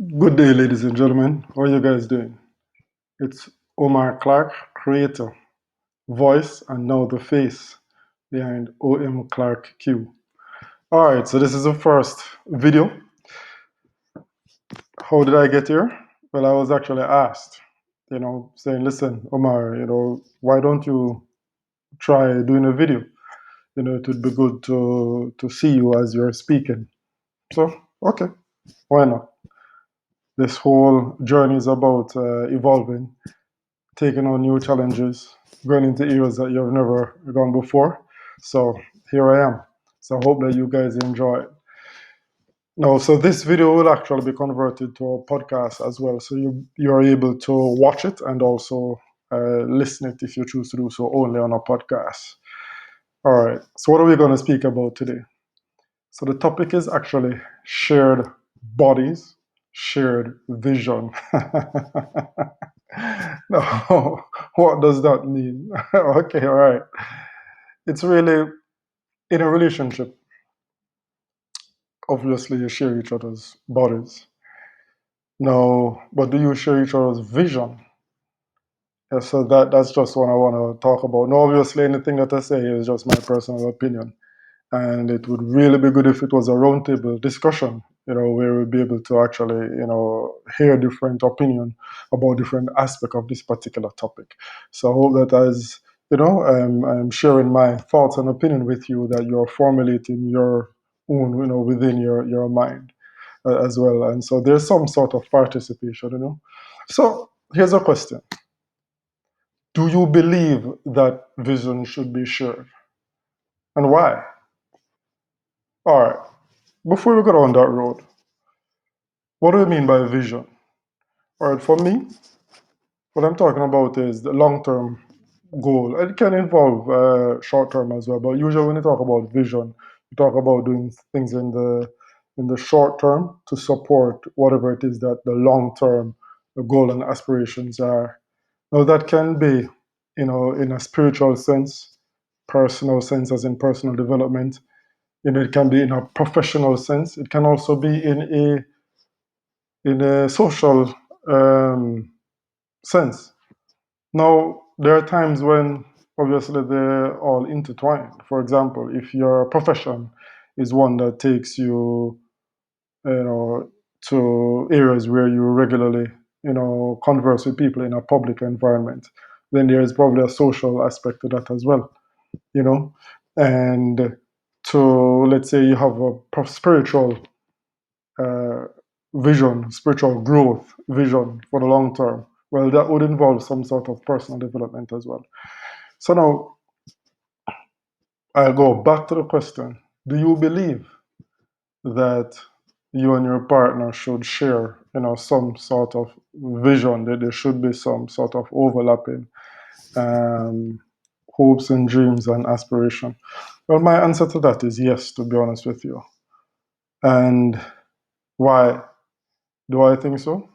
Good day, ladies and gentlemen. How are you guys doing? It's Omar Clark, creator, voice, and now the face behind OM Clark Q. All right, so this is the first video. How did I get here? Well, I was actually asked, saying, listen, Omar, why don't you try doing a video? It would be good to see you as you're speaking. So, okay, why not? This whole journey is about evolving, taking on new challenges, going into areas that you've never gone before. So here I am. So I hope that you guys enjoy it. No, so this video will actually be converted to a podcast as well. So you're able to watch it and also listen it if you choose to do so only on a podcast. All right. So what are we going to speak about today? So the topic is actually shared bodies, shared vision. No, what does that mean? Okay, all right. It's really in a relationship, obviously you share each other's bodies. No, but do you share each other's vision? Yeah, so that's just what I want to talk about. No, obviously anything that I say is just my personal opinion. And it would really be good if it was a roundtable discussion, where we'd be able to actually, hear different opinion about different aspect of this particular topic. So I hope that as I'm sharing my thoughts and opinion with you, that you're formulating your own, within your mind as well. And so there's some sort of participation. So here's a question: do you believe that vision should be shared, and why? All right. Before we go down that road, what do you mean by vision? All right, for me, what I'm talking about is the long-term goal. It can involve short-term as well, but usually when you talk about vision, you talk about doing things in the short term to support whatever it is that the long-term goal and aspirations are. Now that can be, in a spiritual sense, personal sense, as in personal development. It can be in a professional sense. It can also be in a social um, sense. Now, there are times when obviously they're all intertwined. For example, if your profession is one that takes you, to areas where you regularly, converse with people in a public environment, then there is probably a social aspect to that as well, you know. And to, let's say, you have a spiritual uh, vision, spiritual growth vision for the long term, well, that would involve some sort of personal development as well. So now I'll go back to the question: do you believe that you and your partner should share, some sort of vision, that there should be some sort of overlapping um, hopes and dreams and aspiration? Well, my answer to that is yes, to be honest with you. And why do I think so?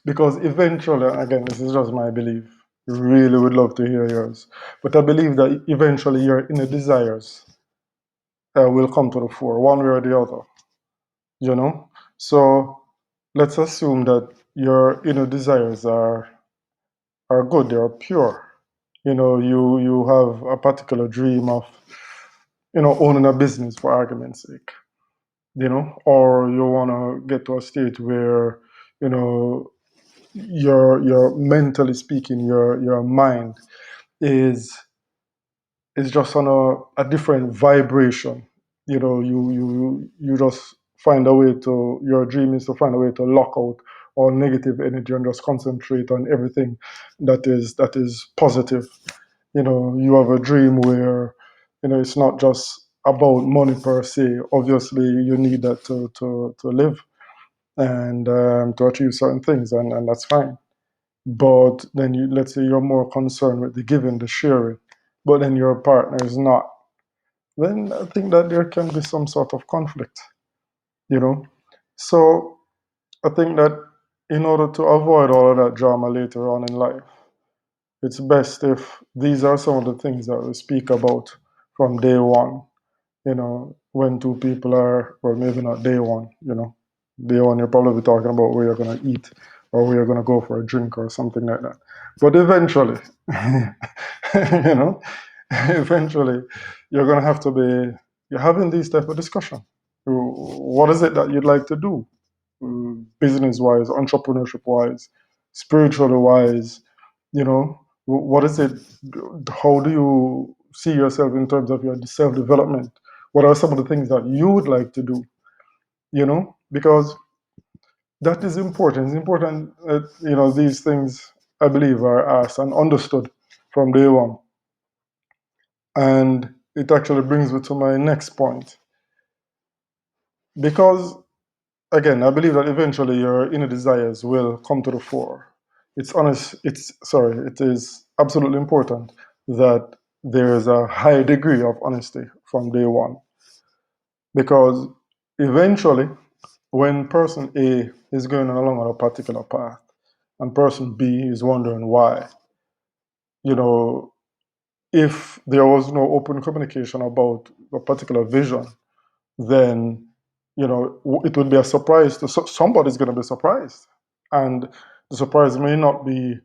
Because eventually, again, this is just my belief. Really would love to hear yours. But I believe that eventually your inner desires will come to the fore, one way or the other. You know? So let's assume that your inner desires are good, they are pure. You have a particular dream of, owning a business, for argument's sake, or you want to get to a state where, you know, your mentally speaking, your mind is just on a different vibration. You just find a way to, your dream is to find a way to lock out all negative energy and just concentrate on everything that is positive. You have a dream where, it's not just about money per se. Obviously you need that to live and to achieve certain things, and that's fine. But then let's say you're more concerned with the giving, the sharing, but then your partner is not, then I think that there can be some sort of conflict, you know. So I think that in order to avoid all of that drama later on in life, it's best if these are some of the things that we speak about from day one, when two people are, or maybe not day one. Day one, you'll probably be talking about where you're going to eat or where you're going to go for a drink or something like that. But eventually, you know, eventually, you're going to have to be you're having these type of discussion. What is it that you'd like to do, business wise, entrepreneurship wise, spiritually wise? You know, what is it? How do you see yourself in terms of your self development? What are some of the things that you would like to do? Because that is important. It's important that these things, I believe, are asked and understood from day one. And it actually brings me to my next point, because again, I believe that eventually your inner desires will come to the fore. It is absolutely important that there is a high degree of honesty from day one, because eventually, when person A is going along on a particular path and person B is wondering why, you know, if there was no open communication about a particular vision, then it would be a surprise to somebody's going to be surprised, and the surprise may not be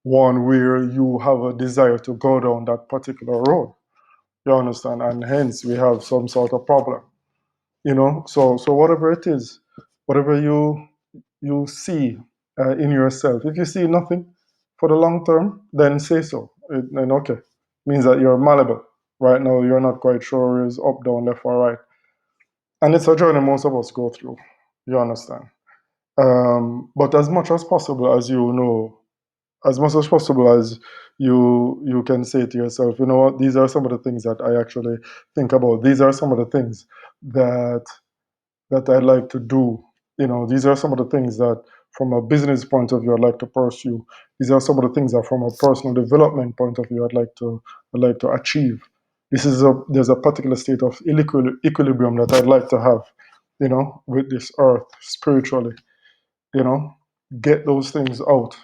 one where you have a desire to go down that particular road. You understand, and hence we have some sort of problem. So whatever it is, whatever you see in yourself, if you see nothing for the long term, then say so. Then okay, means that you're malleable. Right now, you're not quite sure is up, down, left, or right, and it's a journey most of us go through. You understand? But as much as possible, as much as possible as you can say to yourself, you know what, these are some of the things that I actually think about. These are some of the things that I'd like to do. These are some of the things that, from a business point of view, I'd like to pursue. These are some of the things that, from a personal development point of view, I'd like to achieve. There's a particular state of equilibrium that I'd like to have, with this earth spiritually. You know, get those things out,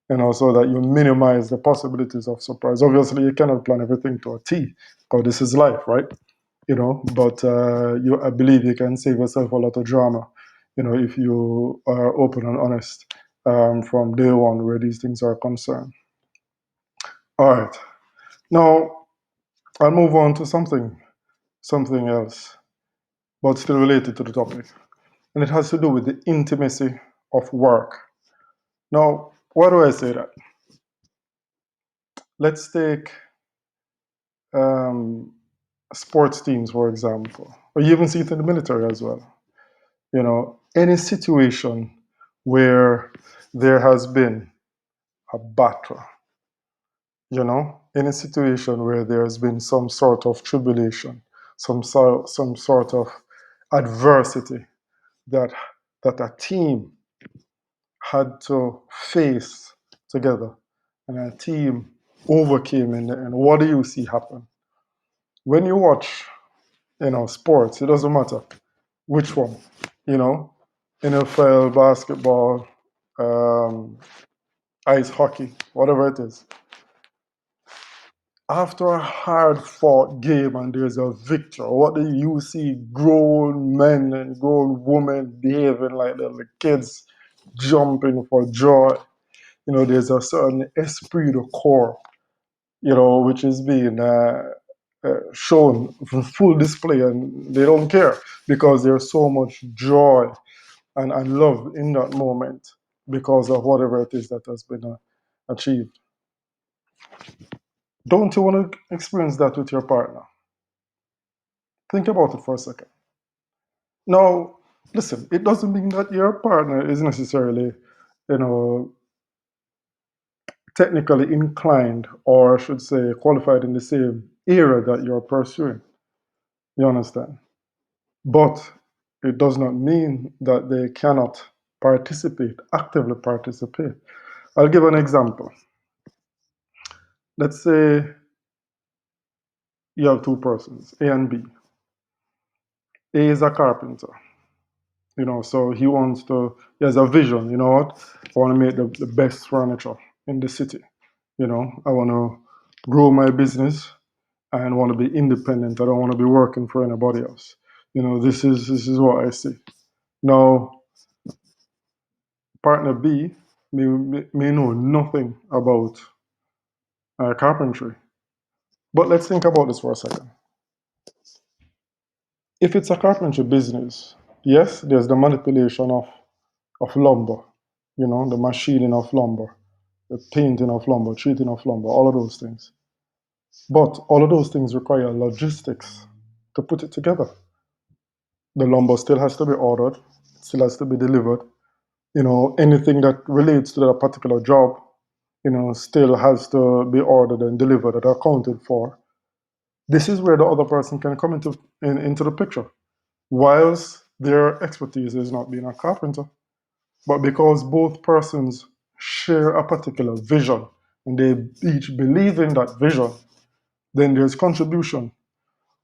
so that you minimize the possibilities of surprise. Obviously, you cannot plan everything to a T, because this is life, right? But I believe you can save yourself a lot of drama, if you are open and honest from day one where these things are concerned. All right, now I'll move on to something else, but still related to the topic, and it has to do with the intimacy of work. Now, why do I say that? Let's take um, sports teams, for example, or you even see it in the military as well. Any situation where there has been a battle, any situation where there has been some sort of tribulation, some sort of adversity that a team had to face together, and a team overcame in the end. What do you see happen when you watch, sports? It doesn't matter which one, you know, NFL, basketball, um, ice hockey, whatever it is. After a hard fought game and there's a victor, what do you see? Grown men and grown women behaving like little kids, jumping for joy. There's a certain esprit de corps, which is being shown for full display, and they don't care because there's so much joy and love in that moment because of whatever it is that has been achieved. Don't you want to experience that with your partner? Think about it for a second. Now, listen, it doesn't mean that your partner is necessarily, you know, technically inclined, or I should say qualified in the same area that you're pursuing. You understand? But it does not mean that they cannot actively participate. I'll give an example. Let's say you have two persons, A and B. A is a carpenter, so he has a vision, I want to make the best furniture in the city. I want to grow my business and want to be independent. I don't want to be working for anybody else. This is what I see. Now, partner B may know nothing about carpentry. But let's think about this for a second. If it's a carpentry business, yes, there's the manipulation of lumber, the machining of lumber, the painting of lumber, treating of lumber, all of those things. But all of those things require logistics to put it together. The lumber still has to be ordered, still has to be delivered. Anything that relates to that particular job, still has to be ordered and delivered and accounted for. This is where the other person can come into the picture. Whilst their expertise is not being a carpenter, but because both persons share a particular vision and they each believe in that vision, then there's contribution.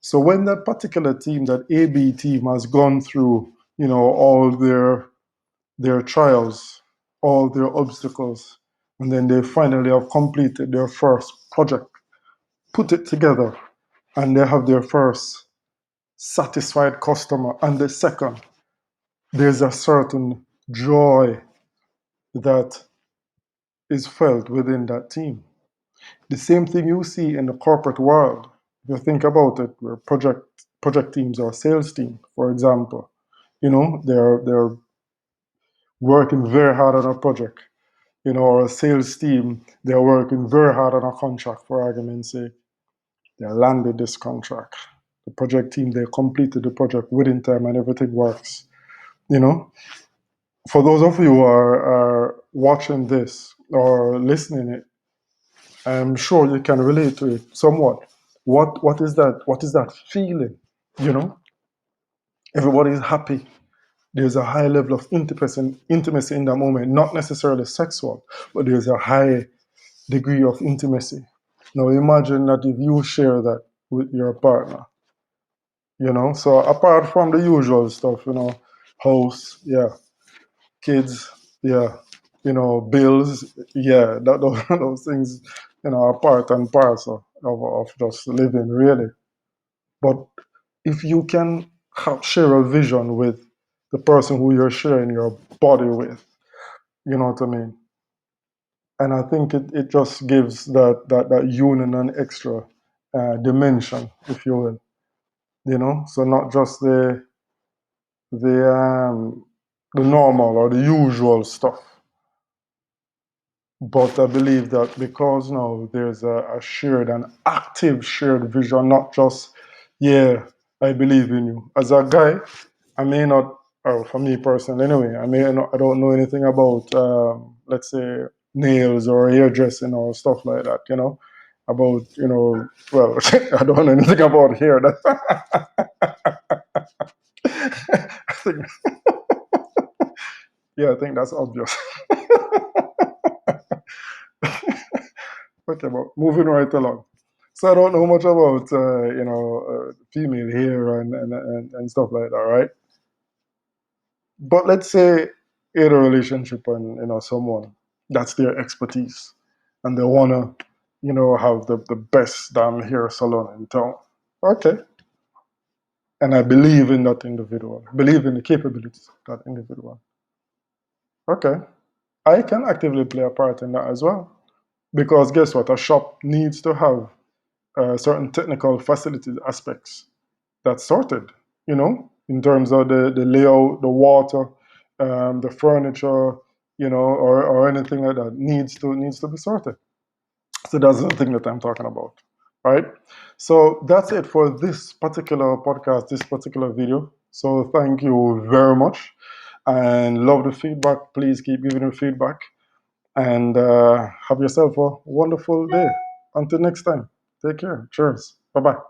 So when that particular team, that AB team, has gone through, all their trials, all their obstacles, and then they finally have completed their first project, put it together, and they have their first satisfied customer, and the second, there's a certain joy that is felt within that team. The same thing you see in the corporate world. If you think about it, where project teams or sales team, for example, they're working very hard on a project, or a sales team, they're working very hard on a contract, for argument's sake. They landed this contract. The project team, they completed the project within time and everything works. For those of you who are watching this or listening it, I'm sure you can relate to it somewhat. What is that? What is that feeling? You know, Everybody is happy. There's a high level of intimacy in that moment, not necessarily sexual, but there's a high degree of intimacy. Now imagine that if you share that with your partner, So apart from the usual stuff, house, yeah, kids, yeah, bills, yeah, those things, are part and parcel of just living, really. But if you can share a vision with the person who you're sharing your body with, you know what I mean? And I think it just gives that union an extra dimension, if you will, So not just the the normal or the usual stuff. But I believe that because now there's a shared and active shared vision, not just, yeah, I believe in you. As a guy, I may not, or for me personally anyway, I don't know anything about, let's say, nails or hairdressing or stuff like that, About, well, I don't know anything about hair. I think, yeah, I think that's obvious. Okay, but moving right along. So I don't know much about female hair and stuff like that, right? But let's say in a relationship and someone that's their expertise, and they wanna have the best damn hair salon in town. Okay, and I believe in that individual, believe in the capabilities of that individual. Okay, I can actively play a part in that as well, because guess what? A shop needs to have certain technical facilities aspects that's sorted, in terms of the layout, the water, the furniture, or anything like that needs to be sorted. So that's the thing that I'm talking about, right? So that's it for this particular podcast, this particular video. So thank you very much, and love the feedback. Please keep giving the feedback, and have yourself a wonderful day. Until next time, take care. Cheers. Bye bye.